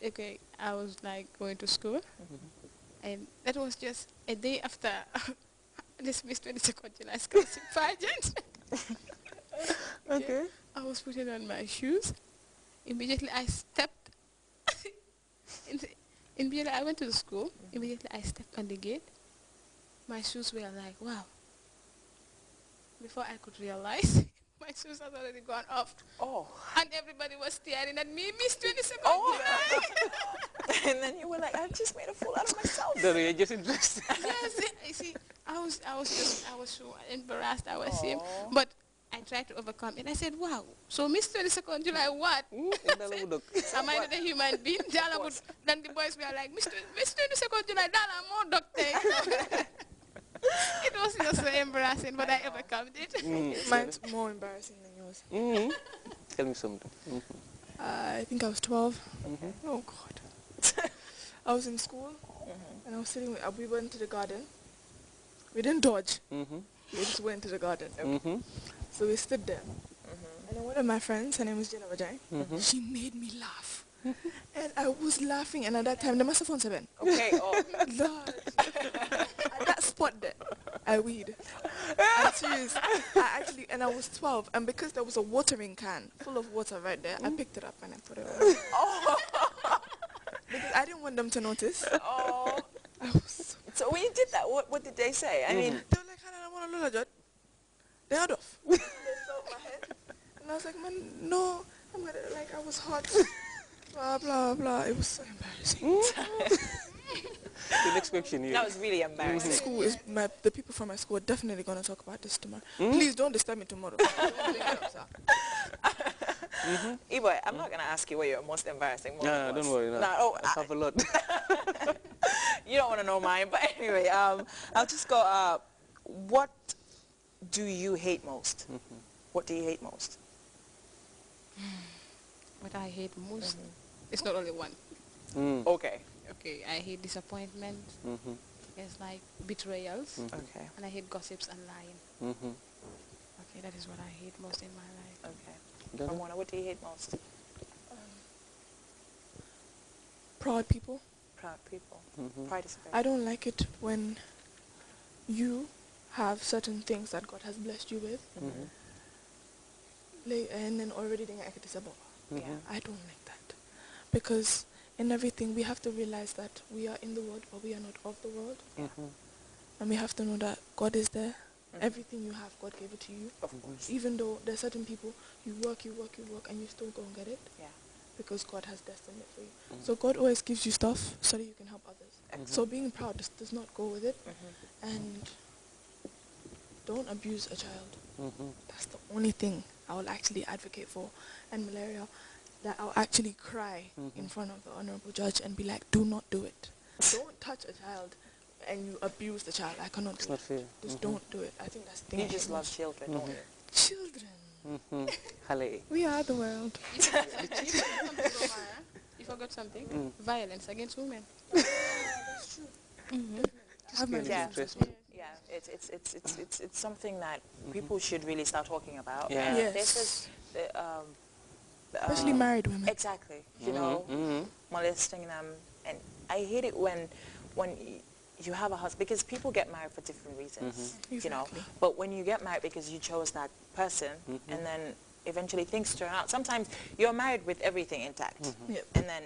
okay, I was like going to school, and that was just a day after this Miss 22nd July scholarship pageant. Okay. I was putting on my shoes. Immediately I stepped. in the, immediately I went to the school. Immediately I stepped on the gate. My shoes were like, wow. Before I could realize, my shoes had already gone off. Oh. And everybody was staring at me, Miss 22nd Oh. July. And then you were like, I just made a fool out of myself. No, you're just interested. Yes, you see, I was so embarrassed. I was ashamed. Aw. But I tried to overcome it. I said, wow, so Miss 22nd July, what? Am I not a human being? Then the boys were like, Miss 22nd July, Dala, more doctor. It was just so embarrassing, but I overcome it. Mine's more embarrassing than yours. Tell me something. I think I was 12. Oh, God. I was in school, and I was sitting with, we went to the garden. We didn't dodge. We just went to the garden. So we stood there. And then one of my friends, her name was Jenna Vajay, she made me laugh. And I was laughing, and at that time, the must have phone 7. Okay, oh. Lord. At that spot there, I weed. I'm serious. And I was 12, and because there was a watering can full of water right there, I picked it up and I put it on. Oh. Because I didn't want them to notice. Oh. I was So when you did that, what did they say? I mean, they were like, Hannah, I want to look at They had off. They felt my head. And I was like, man, no, I'm gonna, like, I was hot. Blah, blah, blah. It was so embarrassing. Didn't expect you knew. that was really embarrassing. School is the people from my school are definitely going to talk about this tomorrow. Please don't disturb me tomorrow. Don't bring it up, sir. Iboy, I'm not going to ask you what your most embarrassing moment No, was. don't worry. No. No, I have a lot. You don't want to know mine, but anyway, I'll just go, what do you hate most? What do you hate most? What I hate most, it's not only one. Okay. Okay, I hate disappointment. It's like betrayals. Okay. And I hate gossips and lying. Okay, that is what I hate most in my life. Okay. Ramona, what do you hate most? Proud people. Proud people. Pride is very... I don't like it when you have certain things that God has blessed you with, and then already they act as a baba. Yeah. I don't like that. Because in everything, we have to realize that we are in the world, but we are not of the world. And we have to know that God is there. Everything you have, God gave it to you. Of course. Even though there are certain people, you work, and you still go and get it. Yeah. Because God has destined it for you. So God always gives you stuff so that you can help others. So being proud does not go with it. And don't abuse a child. That's the only thing I will actually advocate for. And malaria, that I'll actually cry in front of the honorable judge and be like, do not do it. Don't touch a child and you abuse the child. I cannot do it. It's not fair. Just don't do it. I think that's the thing. You just love children, don't you? Children. Hale. We are the world. You forgot something? Violence against women. That's true. Have my Yeah. Interesting. Yeah, it's something that people should really start talking about. Yeah. And Yes. this is Especially married women. exactly, you know, molesting them, and I hate it when you have a husband, because people get married for different reasons, you know. Exactly. But when you get married because you chose that person, and then eventually things turn out. Sometimes you're married with everything intact, Yep. and then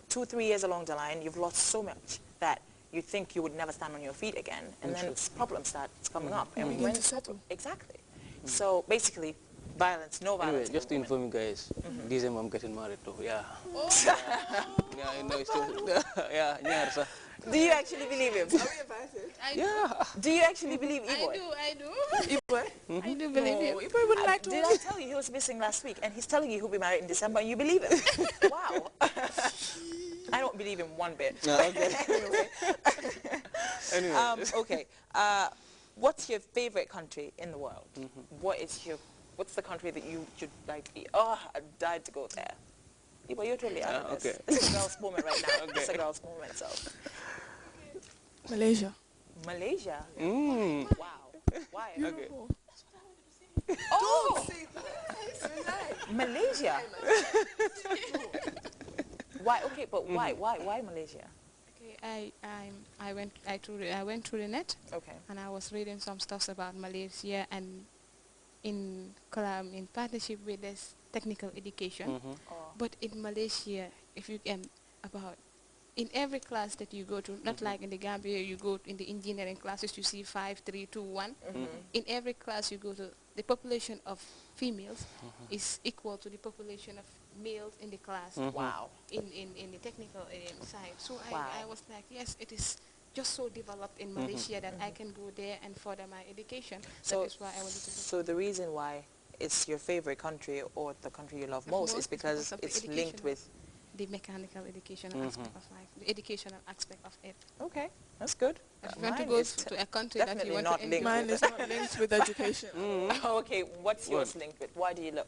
2-3 years along the line, you've lost so much that you think you would never stand on your feet again, and then problems starts coming up. And Begin to settle. exactly. So basically, violence, no Anyway, violence. just to inform you guys, December I'm getting married too. Yeah. Yeah, I know it's still, yeah, yeah, sir. Do you actually believe him? Are we invited? Yeah. Do you actually believe Iboy? I do. Iboy? I do believe him. Iboy wouldn't like to. Did I tell you he was missing last week, and he's telling you he'll be married in December, and you believe him? Wow. I don't believe him one bit. No, okay. Anyway. Okay. What's your favorite country in the world? What's the country that you should like? Oh, I died to go there. Iboy, you're totally out of this. okay. It's a girl's moment right now. It's a girl's moment. So, Malaysia. Malaysia. Wow. Why? Beautiful. Oh, Don't say that. Malaysia. Why? Okay, but why Malaysia? Okay, I went through the net, Okay. and I was reading some stuff about Malaysia, and in partnership with this technical education. Oh. But in Malaysia, if you can about in every class that you go to, not like in the Gambia, you go in the engineering classes, you see 5, 3, 2, 1. In every class you go to, the population of females is equal to the population of males in the class. Wow. In the technical side. So Wow. I was like, yes, it is just so developed in Malaysia that I can go there and further my education. So, that is why I wanted to go. so the reason why it's your favorite country or the country you love most is because of the it's linked with... the mechanical educational aspect of life, the educational aspect of it. Okay, that's good. If you want to Mine go is to a country that you definitely want not to enjoy. linked Mine is not linked with education. Okay, what's yours linked with? Why do you love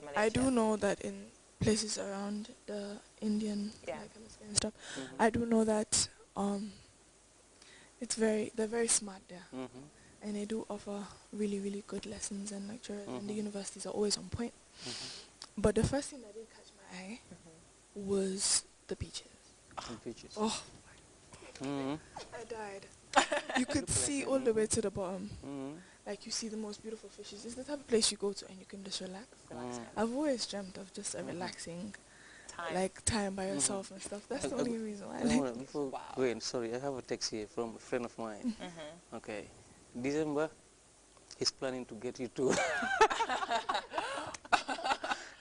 Malaysia? I do know that in places around the Indian Yeah. like hemisphere and stuff, I do know that they're very smart there, and they do offer really, really good lessons and lectures, and the universities are always on point. But the first thing that did catch my eye was the beaches. Beaches. Oh, I died. You could see all the way to the bottom. Like you see the most beautiful fishes. It's the type of place you go to and you can just relax. I've always dreamt of just a relaxing time by yourself and stuff. That's the only reason why I like Before going, sorry, I have a text here from a friend of mine. Okay, December, he's planning to get you to.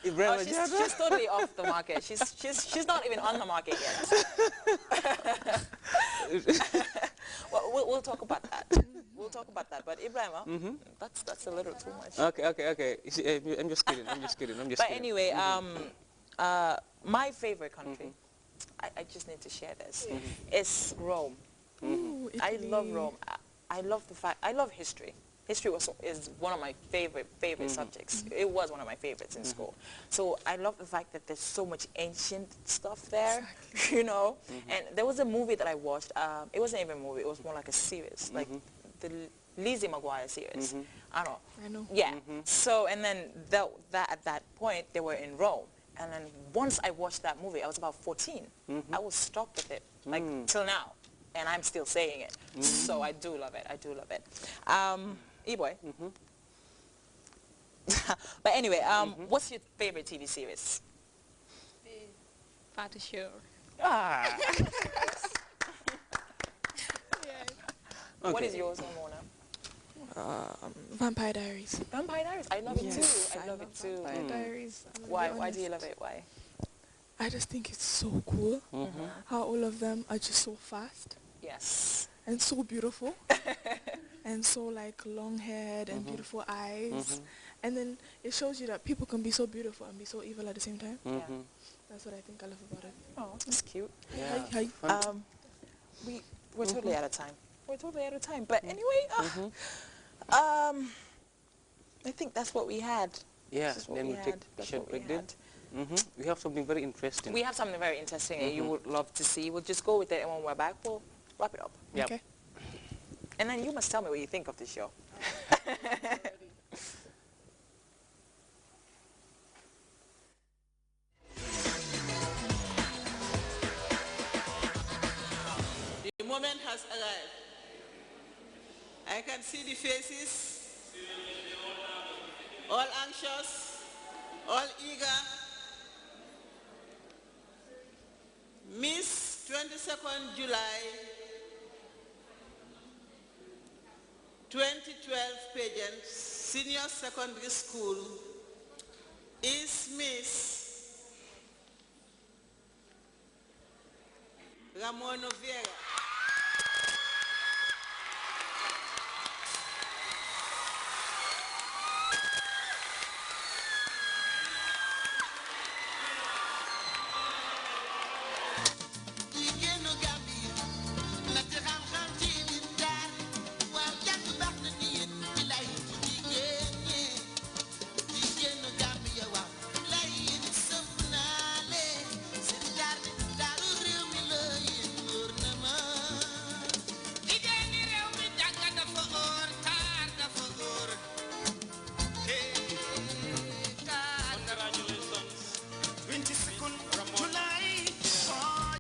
Oh, she's totally off the market. She's not even on the market yet. Well, we'll talk about that. We'll talk about that. But Ibrahim, that's a little too much. Okay. You see, I'm just kidding. But anyway, my favorite country, I just need to share this, is Rome. Ooh, I love Italy. Rome. I love history. History is one of my favorite subjects. It was one of my favorites in school. So I love the fact that there's so much ancient stuff there, you know. And there was a movie that I watched. It wasn't even a movie. It was more like a series, like the Lizzie McGuire series. I know. Yeah. So and then at that point they were in Rome. And then once I watched that movie, I was about 14. I was stuck with it, like till now. And I'm still saying it. So I do love it. I do love it. E-boy. But anyway, what's your favorite TV series? Party show. Ah. Okay. What is yours, Mona? Vampire Diaries. Vampire Diaries. I love it too. I love it too. Vampire Diaries. I'm gonna Why? be Why do you honest. love it? Why? I just think it's so cool how all of them are just so fast Yes. and so beautiful and so like long-haired and beautiful eyes. And then it shows you that people can be so beautiful and be so evil at the same time. Yeah. That's what I think I love about it. Oh, that's cute. Yeah. Hi. We're totally out of time. We're totally out of time. But anyway, I think that's what we had. Yeah, This is what then we we had. take a That's short what we break then. had. We have something very interesting. We have something very interesting and you would love to see. We'll just go with it, and when we're back, we'll wrap it up. Yep. Okay. And then you must tell me what you think of the show. The moment has arrived. I can see the faces, all anxious, all eager. Miss 22nd July 2012 pageant, Senior Secondary School, is Miss Ramona Vera.